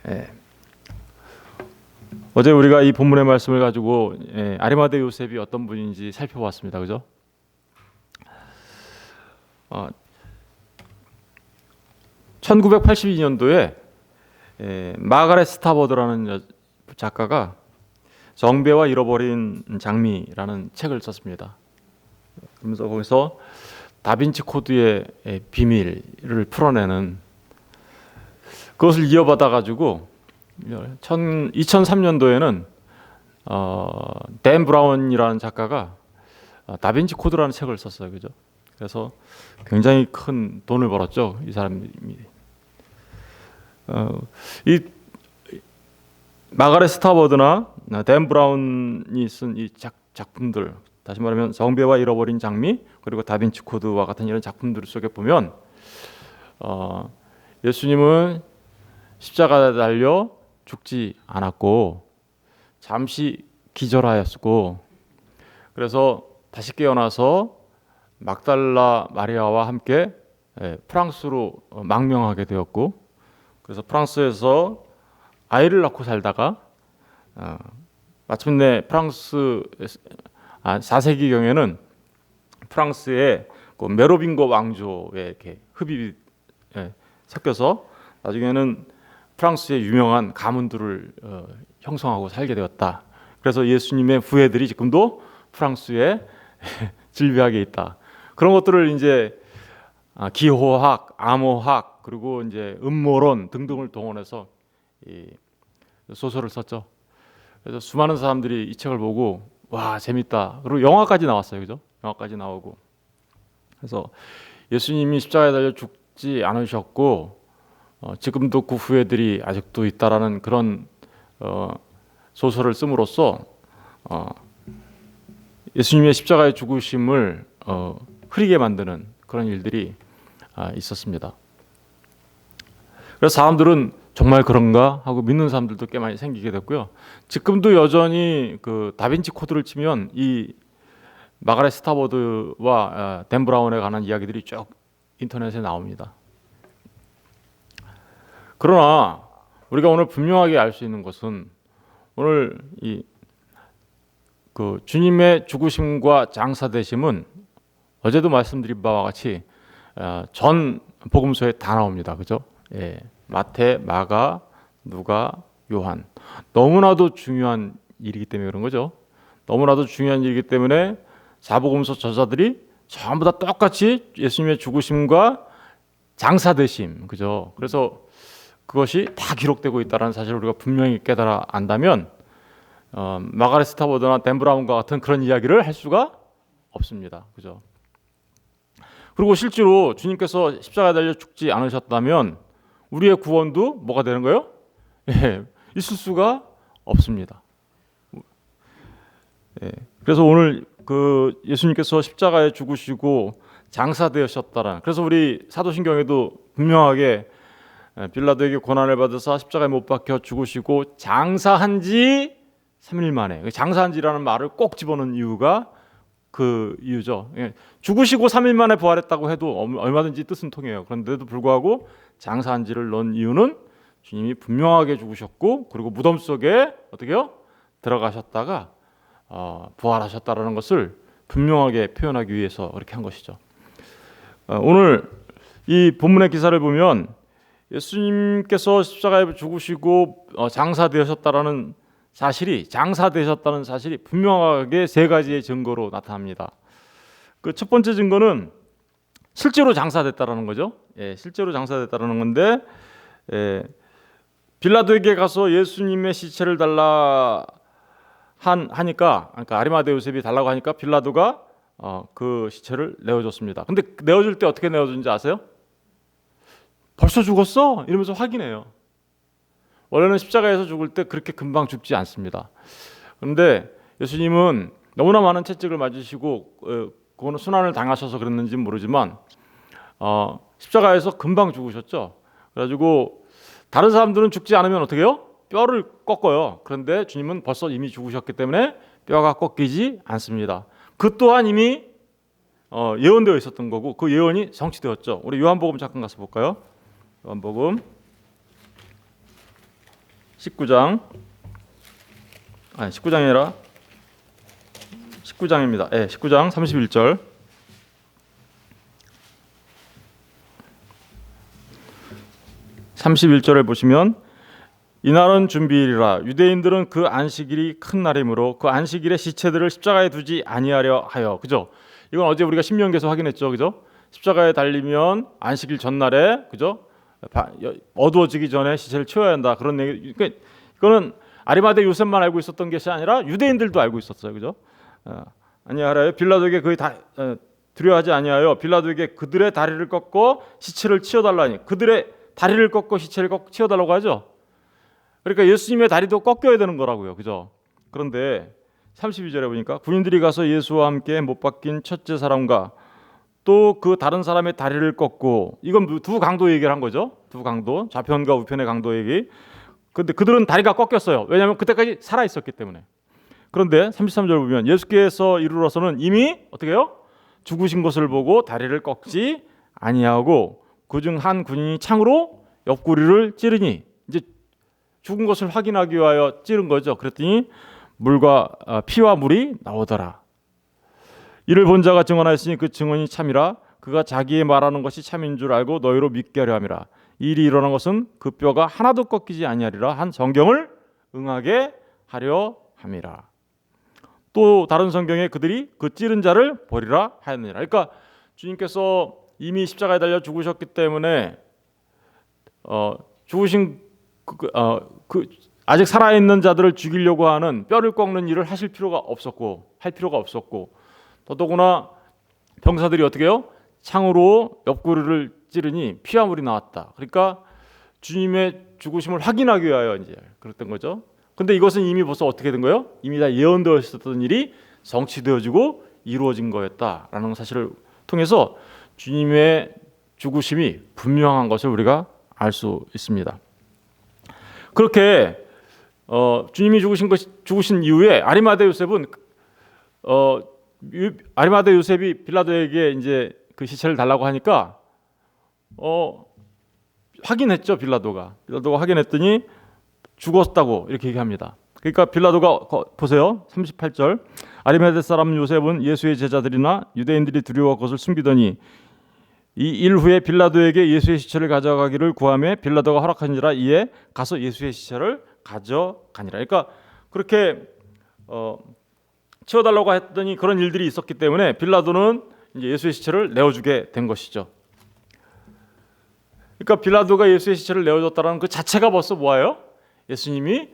예. 어제 우리가 이 본문의 말씀을 가지고 아리마대 요셉이 어떤 분인지 살펴봤습니다. 그죠? 1982년도에 마가렛 스타버드라는 작가가 정배와 잃어버린 장미라는 책을 썼습니다. 그러면서 거기서 다빈치 코드의 비밀을 풀어내는 그것을 이어받아 가지고 2003년도에는 댄 브라운이라는 작가가 다빈치 코드라는 책을 썼어요. 그죠? 그래서 굉장히 큰 돈을 벌었죠. 이 사람이. 이 마가렛 스타버드나 댄 브라운이 쓴 이 작품들, 다시 말하면 정배와 잃어버린 장미 그리고 다빈치 코드와 같은 이런 작품들 속에 보면 예수님은 십자가에 달려 죽지 않았고 잠시 기절하였고, 그래서 다시 깨어나서 막달라 마리아와 함께 프랑스로 망명하게 되었고, 그래서 프랑스에서 아이를 낳고 살다가 마침내 프랑스 4세기경에는 프랑스의 그 메로빙거 왕조에 이렇게 흡입이 섞여서 나중에는 프랑스의 유명한 가문들을 형성하고 살게 되었다. 그래서 예수님의 후예들이 지금도 프랑스에 질비하게 있다. 그런 것들을 이제 기호학, 암호학, 그리고 이제 음모론 등등을 동원해서 이 소설을 썼죠. 그래서 수많은 사람들이 이 책을 보고 와, 재밌다. 그리고 영화까지 나왔어요. 그죠? 영화까지 나오고. 그래서 예수님이 십자가에 달려 죽지 않으셨고 지금도 그 후예들이 아직도 있다라는 그런 소설을 씀으로써 예수님의 십자가의 죽으심을 흐리게 만드는 그런 일들이 있었습니다. 그래서 사람들은 정말 그런가 하고 믿는 사람들도 꽤 많이 생기게 됐고요. 지금도 여전히 그 다빈치 코드를 치면 이 마가렛 스타버드와 댄 브라운에 관한 이야기들이 쭉 인터넷에 나옵니다. 그러나 우리가 오늘 분명하게 알 수 있는 것은 오늘 그 주님의 죽으심과 장사되심은 어제도 말씀드린 바와 같이 전 복음서에 다 나옵니다. 그죠? 예. 마태, 마가, 누가, 요한. 너무나도 중요한 일이기 때문에 그런 거죠. 너무나도 중요한 일이기 때문에 사복음서 저자들이 전부 다 똑같이 예수님의 죽으심과 장사되심, 그죠? 그래서 그것이 다 기록되고 있다는 사실을 우리가 분명히 깨달아 안다면 마가렛 스타버드나 댄 브라운과 같은 그런 이야기를 할 수가 없습니다. 그죠? 그리고 실제로 주님께서 십자가에 달려 죽지 않으셨다면 우리의 구원도 뭐가 되는 거예요? 예, 있을 수가 없습니다. 예, 그래서 오늘 그 예수님께서 십자가에 죽으시고 장사되셨다라는, 그래서 우리 사도신경에도 분명하게 빌라도에게 고난을 받으사 십자가에 못 박혀 죽으시고 장사한 지 3일 만에, 장사한 지라는 말을 꼭 집어넣은 이유가 그 이유죠. 죽으시고 3일 만에 부활했다고 해도 얼마든지 뜻은 통해요. 그런데도 불구하고 장사한 지를 넣은 이유는 주님이 분명하게 죽으셨고 그리고 무덤 속에 어떻게요? 들어가셨다가 부활하셨다라는 것을 분명하게 표현하기 위해서 그렇게 한 것이죠. 오늘 이 본문의 기사를 보면 예수님께서 십자가에 죽으시고 장사되셨다라는 장사되셨다는 사실이 분명하게 세 가지의 증거로 나타납니다. 그 첫 번째 증거는 실제로 장사됐다라는 거죠. 예, 실제로 장사됐다라는 건데, 빌라도에게 가서 예수님의 시체를 달라 하니까, 그러니까 아리마대 요셉이 달라고 하니까 빌라도가 그 시체를 내어줬습니다. 근데 내어줄 때 어떻게 내어준지 아세요? 벌써 죽었어? 이러면서 확인해요. 원래는 십자가에서 죽을 때 그렇게 금방 죽지 않습니다. 그런데 예수님은 너무나 많은 채찍을 맞으시고 그거는 순환을 당하셔서 그랬는지 모르지만 십자가에서 금방 죽으셨죠. 그래가지고 다른 사람들은 죽지 않으면 어떻게 해요? 뼈를 꺾어요. 그런데 주님은 벌써 이미 죽으셨기 때문에 뼈가 꺾이지 않습니다. 그 또한 이미 예언되어 있었던 거고 그 예언이 성취되었죠. 우리 요한복음 잠깐 가서 볼까요? 요한복음 19장, 아니 19장이 아니라 19장입니다. 예, 19장 31절. 31절을 보시면 이날은 준비일이라 유대인들은 그 안식일이 큰 날이므로 그 안식일에 시체들을 십자가에 두지 아니하려 하여. 그죠? 이건 어제 우리가 신명기에서 확인했죠. 그죠? 십자가에 달리면 안식일 전날에, 그죠? 어두워지기 전에 시체를 치워야 한다. 그런 얘기. 그러니까 이거는 아리마대 요셉만 알고 있었던 것이 아니라 유대인들도 알고 있었어요. 그죠? 아니하라요. 빌라도에게 거의 다 두려워하지 아니하여 빌라도에게 그들의 다리를 꺾고 시체를 치워달라니. 그들의 다리를 꺾고 시체를 치워달라고 하죠. 그러니까 예수님의 다리도 꺾여야 되는 거라고요. 그죠? 그런데 32절에 보니까 군인들이 가서 예수와 함께 못 박힌 첫째 사람과 또 그 다른 사람의 다리를 꺾고, 이건 두 강도 얘기를 한 거죠. 두 강도, 좌편과 우편의 강도 얘기. 근데 그들은 다리가 꺾였어요. 왜냐하면 그때까지 살아 있었기 때문에. 그런데 33절 보면 예수께서 이르러서는 이미 어떻게 해요? 죽으신 것을 보고 다리를 꺾지 아니하고 그중 한 군인이 창으로 옆구리를 찌르니, 이제 죽은 것을 확인하기 위하여 찌른 거죠. 그랬더니 물과 피와 물이 나오더라. 이를 본 자가 증언하였으니 그 증언이 참이라. 그가 자기의 말하는 것이 참인 줄 알고 너희로 믿게 하려 함이라. 이 일이 일어난 것은 그 뼈가 하나도 꺾이지 아니하리라 한 성경을 응하게 하려 함이라. 또 다른 성경에 그들이 그 찌른 자를 버리라 하였느니라. 그러니까 주님께서 이미 십자가에 달려 죽으셨기 때문에 죽으신 아직 살아있는 자들을 죽이려고 하는 뼈를 꺾는 일을 할 필요가 없었고 더더구나 병사들이 어떻게 해요? 창으로 옆구리를 찌르니 피와 물이 나왔다. 그러니까 주님의 죽으심을 확인하기 위하여 이제 그랬던 거죠. 근데 이것은 이미 벌써 어떻게 된 거예요? 이미 다 예언되어 있었던 일이 성취되어지고 이루어진 거였다라는 사실을 통해서 주님의 죽으심이 분명한 것을 우리가 알 수 있습니다. 그렇게 주님이 죽으신 이후에 아리마대 요셉은 아리마대 요셉이 빌라도에게 이제 그 시체를 달라고 하니까 확인했죠. 빌라도가 확인했더니 죽었다고 이렇게 얘기합니다. 그러니까 빌라도가 보세요. 38절. 아리마대 사람 요셉은 예수의 제자들이나 유대인들이 두려워 그것을 숨기더니 이 일 후에 빌라도에게 예수의 시체를 가져가기를 구하매 빌라도가 허락하니라. 이에 가서 예수의 시체를 가져가니라. 그러니까 그렇게 치워달라고 했더니 그런 일들이 있었기 때문에 빌라도는 이제 예수의 시체를 내어주게 된 것이죠. 그러니까 빌라도가 예수의 시체를 내어줬다는 그 자체가 벌써 뭐예요? 예수님이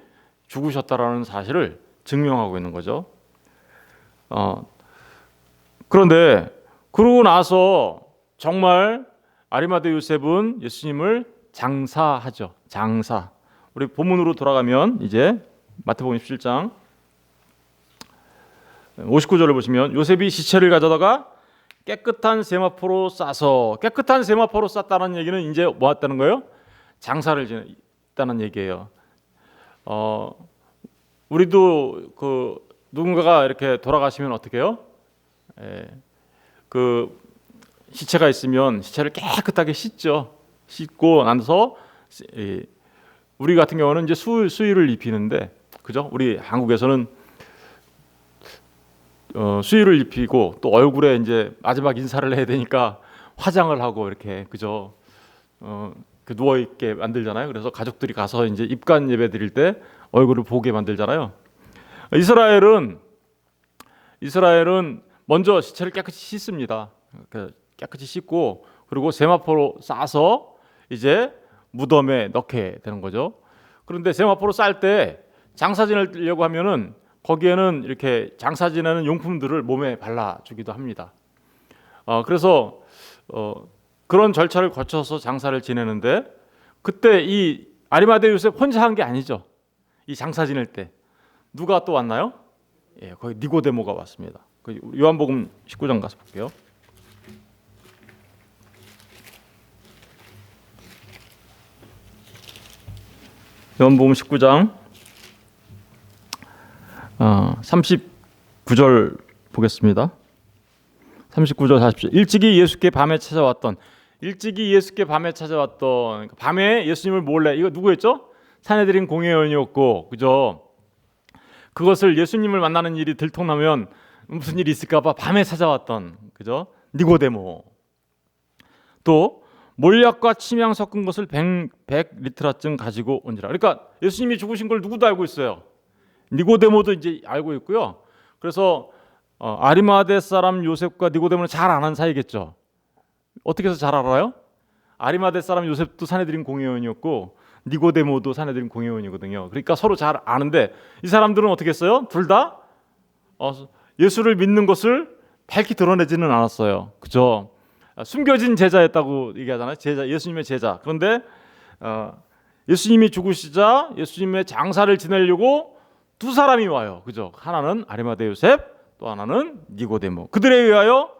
죽으셨다라는 사실을 증명하고 있는 거죠. 그런데 그러고 나서 정말 아리마대 요셉은 예수님을 장사하죠. 장사. 우리 본문으로 돌아가면 이제 마태복음 17장 59절을 보시면 요셉이 시체를 가져다가 깨끗한 세마포로 싸서, 깨끗한 세마포로 쌌다는 얘기는 이제 뭐 했다는 거예요? 장사를 지냈다는 얘기예요. 우리도 그 누군가가 이렇게 돌아가시면 어떻게 해요? 그 시체가 있으면 시체를 깨끗하게 씻죠. 씻고 나서 우리 같은 경우는 이제 수의를 입히는데, 그죠? 우리 한국에서는 수의를 입히고 또 얼굴에 이제 마지막 인사를 해야 되니까 화장을 하고 이렇게, 그죠? 누워 있게 만들잖아요. 그래서 가족들이 가서 이제 입관 예배 드릴 때 얼굴을 보게 만들잖아요. 이스라엘은 먼저 시체를 깨끗이 씻습니다. 깨끗이 씻고 그리고 세마포로 싸서 이제 무덤에 넣게 되는 거죠. 그런데 세마포로 쌀 때 장사 지내려고 하면은 거기에는 이렇게 장사 지내는 용품들을 몸에 발라주기도 합니다. 그래서 그런 절차를 거쳐서 장사를 지내는데, 그때 이 아리마대 요셉 혼자 한 게 아니죠. 이 장사 지낼 때 누가 또 왔나요? 거기 니고데모가 왔습니다. 요한복음 19장 가서 볼게요. 요한복음 19장 39절 보겠습니다. 39절 40절. 일찍이 예수께 밤에 찾아왔던, 밤에 예수님을 몰래, 이거 누구였죠? 산헤드린 공회원이었고, 그죠? 그것을 예수님을 만나는 일이 들통나면 무슨 일이 있을까봐 밤에 찾아왔던, 그죠? 니고데모. 또 몰약과 침향 섞은 것을 100리트라쯤 가지고 온지라. 그러니까 예수님이 죽으신 걸 누구도 알고 있어요. 니고데모도 이제 알고 있고요. 그래서 아리마대 사람 요셉과 니고데모는 잘 아는 사이겠죠. 어떻게 해서 잘 알아요? 아리마대 사람 요셉도 산헤드린 공회원이었고 니고데모도 산헤드린 공회원이거든요. 그러니까 서로 잘 아는데 이 사람들은 어떻게 했어요? 둘 다 예수를 믿는 것을 밝히 드러내지는 않았어요. 그죠? 숨겨진 제자였다고 얘기하잖아요. 제자, 예수님의 제자. 그런데 예수님이 죽으시자 예수님의 장사를 지내려고 두 사람이 와요. 그죠? 하나는 아리마대 요셉, 또 하나는 니고데모. 그들에 의하여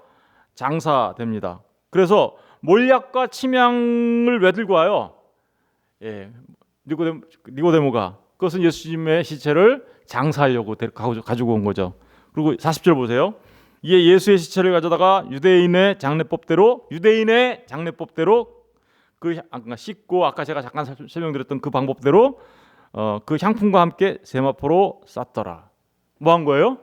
장사됩니다. 그래서 몰약과 침향을 왜 들고 와요? 예, 니고데모가 그것은 예수님의 시체를 장사하려고 가지고 온 거죠. 그리고 40절 보세요. 이에 예수의 시체를 가져다가 유대인의 장례법대로 그 씻고 아까 제가 잠깐 설명드렸던 그 방법대로 그 향품과 함께 세마포로 쌌더라. 뭐 한 거예요?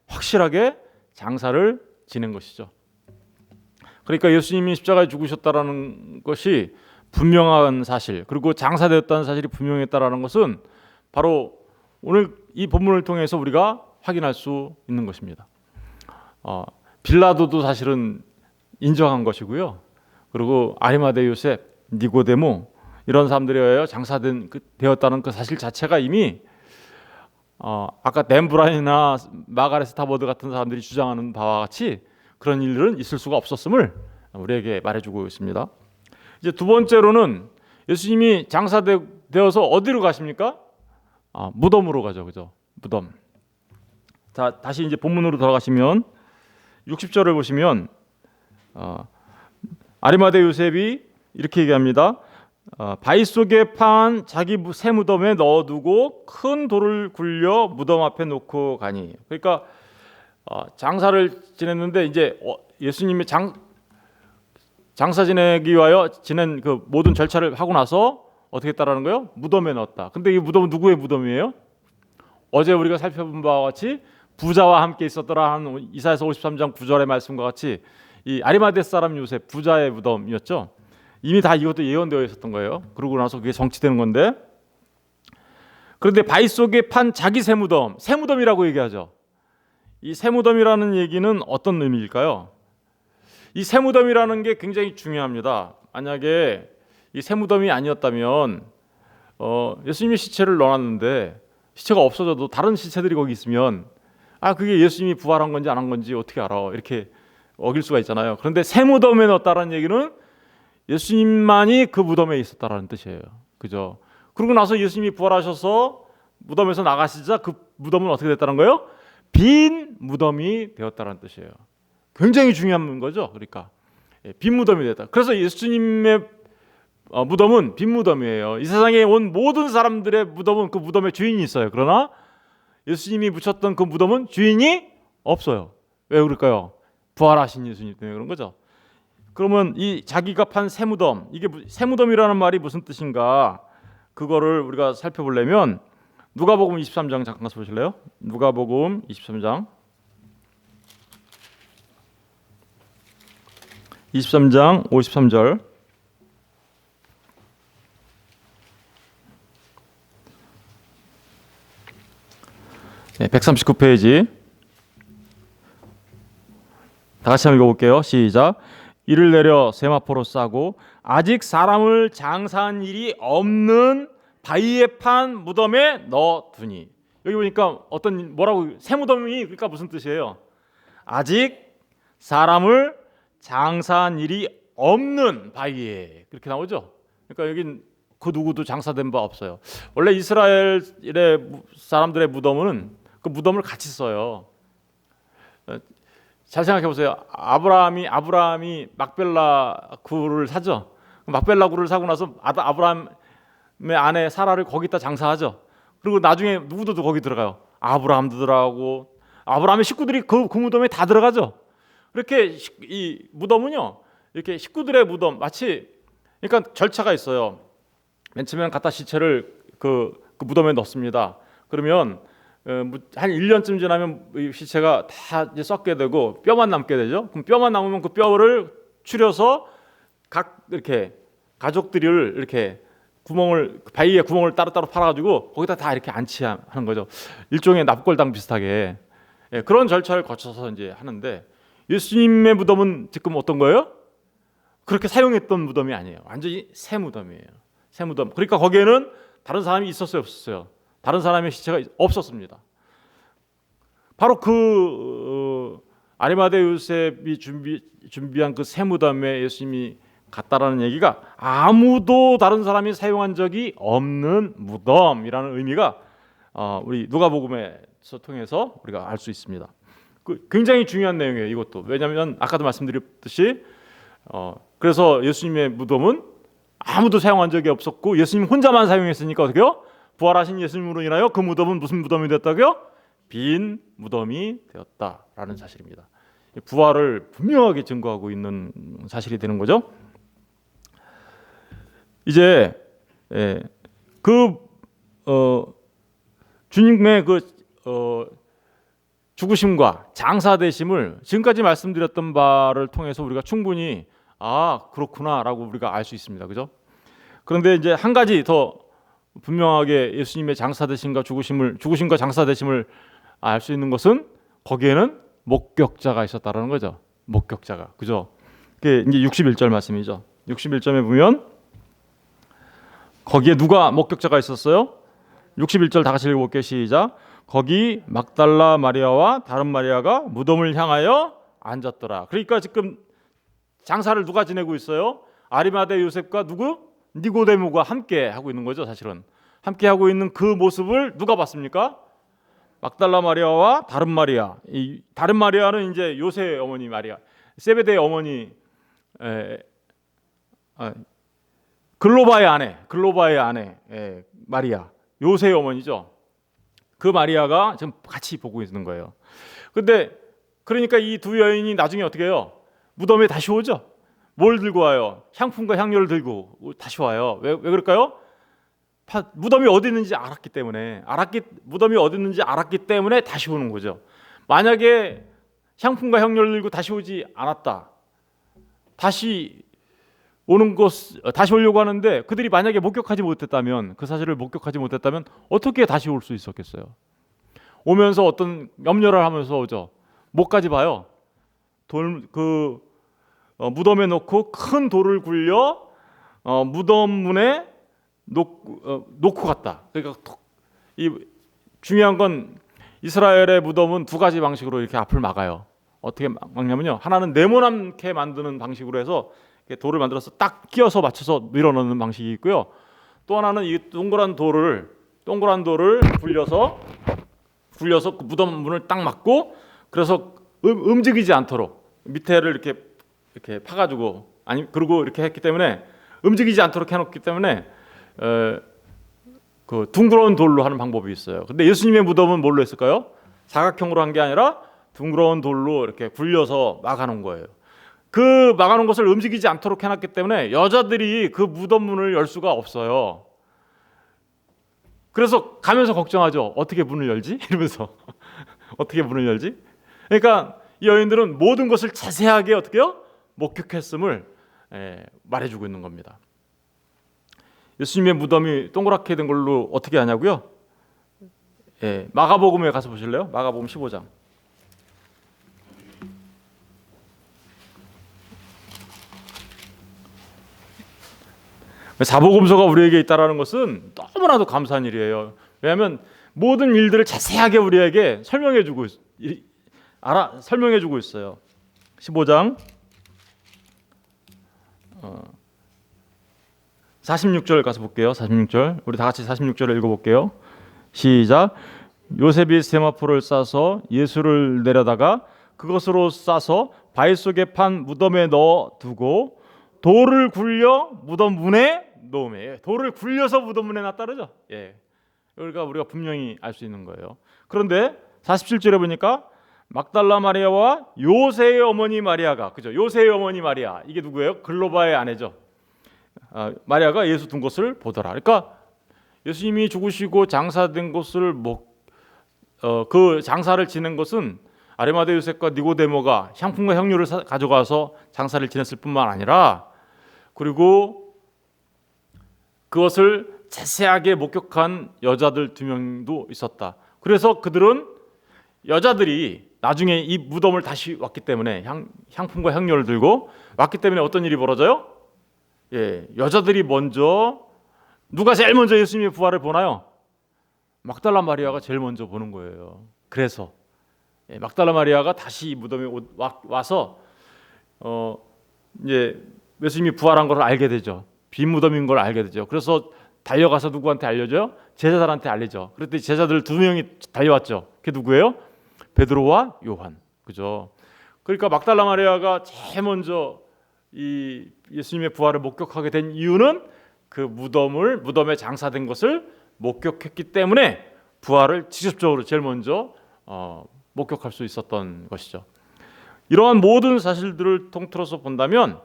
확실하게 장사를 지낸 것이죠. 그러니까 예수님이 십자가에 죽으셨다라는 것이 분명한 사실, 그리고 장사되었다는 사실이 분명했다라는 것은 바로 오늘 이 본문을 통해서 우리가 확인할 수 있는 것입니다. 빌라도도 사실은 인정한 것이고요. 그리고 아리마대 요셉, 니고데모 이런 사람들에 의하여 장사되었다는 그 사실 자체가 이미 아까 댄 브라인이나 마가렛 스타버드 같은 사람들이 주장하는 바와 같이 그런 일들은 있을 수가 없었음을 우리에게 말해주고 있습니다. 이제 두 번째로는 예수님이 장사되어서 어디로 가십니까? 무덤으로 가죠, 그죠? 무덤. 자, 다시 이제 본문으로 돌아가시면 60절을 보시면 아리마대 요셉이 이렇게 얘기합니다. 바위 속에 파한 자기 새 무덤에 넣어두고 큰 돌을 굴려 무덤 앞에 놓고 가니. 그러니까 장사를 지냈는데 이제 예수님이 장사 지내기 위하여 지낸 그 모든 절차를 하고 나서 어떻게 했다라는 거예요? 무덤에 넣었다. 근데 이 무덤은 누구의 무덤이에요? 어제 우리가 살펴본 바와 같이 부자와 함께 있었더라 하는 이사야서 53장 9절의 말씀과 같이 이 아리마대 사람 요셉 부자의 무덤이었죠. 이미 다 이것도 예언되어 있었던 거예요. 그러고 나서 그게 성취되는 건데, 그런데 바위 속에 판 자기 새 무덤이라고 얘기하죠. 이 새 무덤이라는 얘기는 어떤 의미일까요? 이 새 무덤이라는 게 굉장히 중요합니다. 만약에 이 새 무덤이 아니었다면 예수님의 시체를 넣어놨는데 시체가 없어져도 다른 시체들이 거기 있으면 그게 예수님이 부활한 건지 안 한 건지 어떻게 알아? 이렇게 어길 수가 있잖아요. 그런데 새 무덤에 넣었다는 얘기는 예수님만이 그 무덤에 있었다라는 뜻이에요. 그죠? 그러고 나서 예수님이 부활하셔서 무덤에서 나가시자 그 무덤은 어떻게 됐다는 거예요? 빈 무덤이 되었다는 뜻이에요. 굉장히 중요한 거죠. 그러니까 빈 무덤이 됐다. 그래서 예수님의 무덤은 빈 무덤이에요. 이 세상에 온 모든 사람들의 무덤은 그 무덤에 주인이 있어요. 그러나 예수님이 묻혔던 그 무덤은 주인이 없어요. 왜 그럴까요? 부활하신 예수님 때문에 그런 거죠. 그러면 이 자기가 판 새 무덤, 이게 새 무덤이라는 말이 무슨 뜻인가? 그거를 우리가 살펴보려면 누가복음 23장 잠깐 가서 보실래요? 누가복음 23장 53절 네, 139페이지 다 같이 한번 읽어볼게요. 시작. 이를 내려 세마포로 싸고 아직 사람을 장사한 일이 없는 바위에 판 무덤에 넣어두니. 여기 보니까 뭐라고 새 무덤이 그러니까 무슨 뜻이에요? 아직 사람을 장사한 일이 없는 바위에 그렇게 나오죠. 그러니까 여긴 그 누구도 장사된 바 없어요. 원래 이스라엘의 사람들의 무덤은 그 무덤을 같이 써요. 잘 생각해 보세요. 아브라함이 막벨라 굴을 사죠. 막벨라 굴을 사고 나서 아브라함의 아내 사라를 거기다 장사하죠. 그리고 나중에 누구도 거기 들어가요. 아브라함도 들어가고 아브라함의 식구들이 그 무덤에 다 들어가죠. 그렇게 이 무덤은요, 이렇게 식구들의 무덤 마치 그러니까 절차가 있어요. 맨 처음에 갖다 시체를 그 무덤에 넣습니다. 그러면 한 1년쯤 지나면 이 시체가 다 이제 썩게 되고 뼈만 남게 되죠. 그럼 뼈만 남으면 그 뼈를 추려서 각 이렇게 가족들을 이렇게 바위에 구멍을 따로따로 팔아가지고 거기다 다 이렇게 안치하는 거죠. 일종의 납골당 비슷하게 그런 절차를 거쳐서 이제 하는데 예수님의 무덤은 지금 어떤 거예요? 그렇게 사용했던 무덤이 아니에요. 완전히 새 무덤이에요. 새 무덤. 그러니까 거기에는 다른 사람이 있었어요, 없었어요? 다른 사람의 시체가 없었습니다. 바로 아리마대 요셉이 준비한 그 새 무덤에 예수님이 갔다라는 얘기가 아무도 다른 사람이 사용한 적이 없는 무덤이라는 의미가 우리 누가복음에서 통해서 우리가 알 수 있습니다. 굉장히 중요한 내용이에요. 이것도 왜냐하면 아까도 말씀드렸듯이 그래서 예수님의 무덤은 아무도 사용한 적이 없었고 예수님 혼자만 사용했으니까 어떻게요? 부활하신 예수님으로 인하여 그 무덤은 무슨 무덤이 됐다고요? 빈 무덤이 되었다라는 사실입니다. 부활을 분명하게 증거하고 있는 사실이 되는 거죠. 이제 주님의 죽으심과 장사되심을 지금까지 말씀드렸던 바를 통해서 우리가 충분히 그렇구나라고 우리가 알 수 있습니다. 그죠? 그런데 이제 한 가지 더 분명하게 예수님의 장사되심과 죽으심과 장사되심을 알 수 있는 것은 거기에는 목격자가 있었다라는 거죠. 목격자가. 그죠? 그게 이제 61절 말씀이죠. 61절에 보면 거기에 누가 목격자가 있었어요? 61절 다 같이 읽어볼게요. 시작. 거기 막달라 마리아와 다른 마리아가 무덤을 향하여 앉았더라. 그러니까 지금 장사를 누가 지내고 있어요? 아리마대 요셉과 누구? 니고데모가 함께 하고 있는 거죠. 사실은 함께 하고 있는 그 모습을 누가 봤습니까? 막달라 마리아와 다른 마리아. 이 다른 마리아는 이제 요셉의 어머니 마리아, 세베대의 어머니, 글로바의 아내 마리아, 요셉의 어머니죠. 그 마리아가 지금 같이 보고 있는 거예요. 근데 그러니까 이 두 여인이 나중에 어떻게 해요? 무덤에 다시 오죠. 뭘 들고 와요? 향품과 향료를 들고 다시 와요. 왜 그럴까요? 무덤이 어디 있는지 알았기 때문에 무덤이 어디 있는지 알았기 때문에 다시 오는 거죠. 만약에 향품과 향료를 들고 다시 오지 않았다, 다시 오려고 하는데 그들이 만약에 목격하지 못했다면, 그 사실을 목격하지 못했다면 어떻게 다시 올 수 있었겠어요? 오면서 어떤 염려를 하면서 오죠. 뭐까지 봐요? 무덤에 놓고 큰 돌을 굴려 무덤 문에 놓고 갔다. 그러니까 이 중요한 건 이스라엘의 무덤은 두 가지 방식으로 이렇게 앞을 막아요. 어떻게 막냐면요, 하나는 네모나게 만드는 방식으로 해서 돌을 만들어서 딱 끼워서 맞춰서 밀어넣는 방식이 있고요. 또 하나는 이 동그란 돌을 굴려서 그 무덤 문을 딱 막고, 그래서 움직이지 않도록 밑에를 이렇게 파가지고 그리고 이렇게 했기 때문에 움직이지 않도록 해놓기 때문에 그 둥그러운 돌로 하는 방법이 있어요. 근데 예수님의 무덤은 뭘로 했을까요? 사각형으로 한 게 아니라 둥그러운 돌로 이렇게 굴려서 막아놓은 거예요. 그 막아놓은 것을 움직이지 않도록 해놨기 때문에 여자들이 그 무덤 문을 열 수가 없어요. 그래서 가면서 걱정하죠. 어떻게 문을 열지? 이러면서 어떻게 문을 열지? 그러니까 이 여인들은 모든 것을 자세하게 어떻게요? 목격했음을 말해주고 있는 겁니다. 예수님의 무덤이 동그랗게 된 걸로 어떻게 아냐고요? 마가복음에 가서 보실래요? 마가복음 15장. 사복음서가 우리에게 있다라는 것은 너무나도 감사한 일이에요. 왜냐하면 모든 일들을 자세하게 우리에게 설명해주고 있어요. 15장 46절 가서 볼게요. 46절 우리 다 같이 46절을 읽어볼게요. 시작. 요셉이 세마포를 싸서 예수를 내려다가 그것으로 싸서 바위 속에 판 무덤에 넣어두고 돌을 굴려 무덤 문에 놓으매. 돌을 굴려서 무덤 문에 놨다 그러죠. 그러니까 우리가 분명히 알 수 있는 거예요. 그런데 47절에 보니까 막달라 마리아와 요새의 어머니 마리아가, 그죠? 요새의 어머니 마리아, 이게 누구예요? 글로바의 아내죠. 마리아가 예수 둔 것을 보더라. 그러니까 예수님이 죽으시고 장사된 것을 그 장사를 지낸 것은 아리마대 요셉과 니고데모가 향품과 향료를 가져가서 장사를 지냈을 뿐만 아니라, 그리고 그것을 자세하게 목격한 여자들 2명도 있었다. 그래서 그들은, 여자들이 나중에 이 무덤을 다시 왔기 때문에, 향품과 향료를 들고 왔기 때문에 어떤 일이 벌어져요? 여자들이 먼저, 누가 제일 먼저 예수님의 부활을 보나요? 막달라 마리아가 제일 먼저 보는 거예요. 그래서 막달라 마리아가 다시 이 무덤에 와서 이제 예수님이 부활한 걸 알게 되죠. 빈 무덤인 걸 알게 되죠. 그래서 달려가서 누구한테 알려줘요? 제자들한테 알리죠. 그랬더니 제자들 2명이 달려왔죠. 그게 누구예요? 베드로와 요한. 그죠? 그러니까 막달라 마리아가 제일 먼저 이 예수님의 부활을 목격하게 된 이유는 그 무덤에 장사된 것을 목격했기 때문에 부활을 직접적으로 제일 먼저 목격할 수 있었던 것이죠. 이러한 모든 사실들을 통틀어서 본다면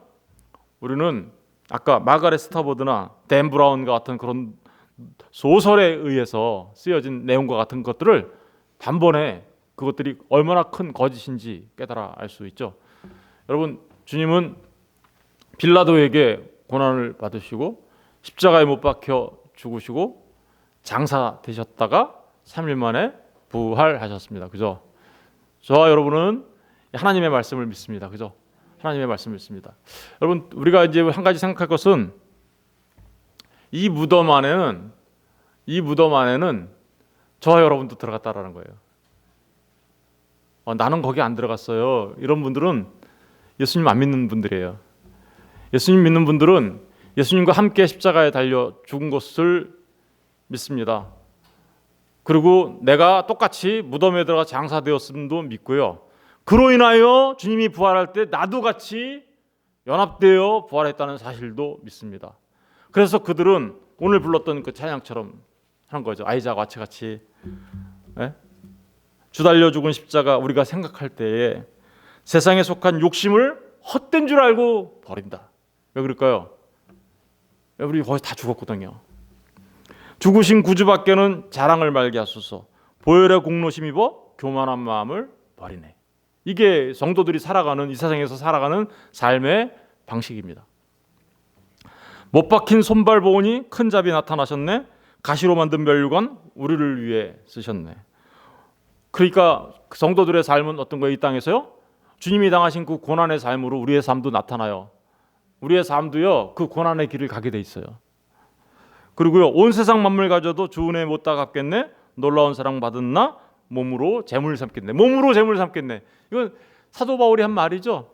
우리는 아까 마가렛 스타버드나 댄 브라운과 같은 그런 소설에 의해서 쓰여진 내용과 같은 것들을 단번에 그것들이 얼마나 큰 거짓인지 깨달아 알 수 있죠. 여러분, 주님은 빌라도에게 고난을 받으시고 십자가에 못 박혀 죽으시고 장사되셨다가 3일 만에 부활하셨습니다. 그죠? 저와 여러분은 하나님의 말씀을 믿습니다. 그죠? 하나님의 말씀을 믿습니다. 여러분, 우리가 이제 한 가지 생각할 것은 이 무덤 안에는 저와 여러분도 들어갔다라는 거예요. 나는 거기 안 들어갔어요. 이런 분들은 예수님 안 믿는 분들이에요. 예수님 믿는 분들은 예수님과 함께 십자가에 달려 죽은 것을 믿습니다. 그리고 내가 똑같이 무덤에 들어가 장사되었음도 믿고요. 그로 인하여 주님이 부활할 때 나도 같이 연합되어 부활했다는 사실도 믿습니다. 그래서 그들은 오늘 불렀던 그 찬양처럼 하는 거죠. 아이작 와츠같이 주 달려 죽은 십자가 우리가 생각할 때에 세상에 속한 욕심을 헛된 줄 알고 버린다. 왜 그럴까요? 우리 거의 다 죽었거든요. 죽으신 구주밖에는 자랑을 말게 하소서. 보혈의 공로심 입어 교만한 마음을 버리네. 이게 성도들이 살아가는, 이 세상에서 살아가는 삶의 방식입니다. 못 박힌 손발 보니 큰 잡이 나타나셨네. 가시로 만든 멸류관 우리를 위해 쓰셨네. 그러니까 성도들의 삶은 어떤 거예요? 이 땅에서요? 주님이 당하신 그 고난의 삶으로 우리의 삶도 나타나요. 우리의 삶도요, 그 고난의 길을 가게 돼 있어요. 그리고요, 온 세상 만물 가져도 주 은혜 못 다 갚겠네. 놀라운 사랑 받은 나 몸으로 재물 삼겠네. 몸으로 재물 삼겠네. 이건 사도 바울이 한 말이죠.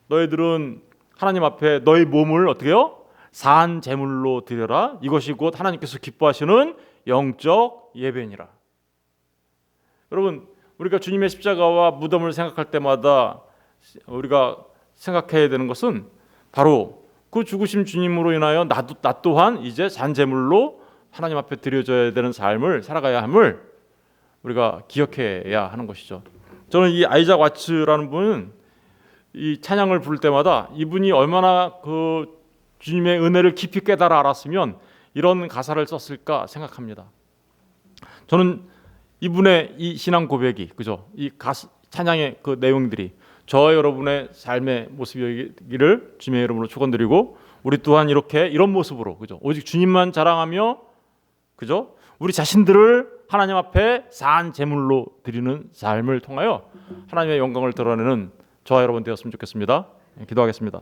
너희들은 하나님 앞에 너희 몸을 어떻게 해요? 산 재물로 드려라. 이것이 곧 하나님께서 기뻐하시는 영적 예배니라. 여러분, 우리가 주님의 십자가와 무덤을 생각할 때마다 우리가 생각해야 되는 것은 바로 그 죽으심 주님으로 인하여 나 또한 이제 산제물로 하나님 앞에 드려져야 되는 삶을 살아가야 함을 우리가 기억해야 하는 것이죠. 저는 이 아이작 와츠라는 분은 이 찬양을 부를 때마다 이분이 얼마나 그 주님의 은혜를 깊이 깨달아 알았으면 이런 가사를 썼을까 생각합니다. 저는 이분의 이 신앙 고백이, 그죠? 이 찬양의 그 내용들이 저와 여러분의 삶의 모습이기를 주님의 이름으로 축원드리고, 우리 또한 이런 모습으로, 그죠? 오직 주님만 자랑하며, 그죠? 우리 자신들을 하나님 앞에 산 제물로 드리는 삶을 통하여 하나님의 영광을 드러내는 저와 여러분 되었으면 좋겠습니다. 기도하겠습니다.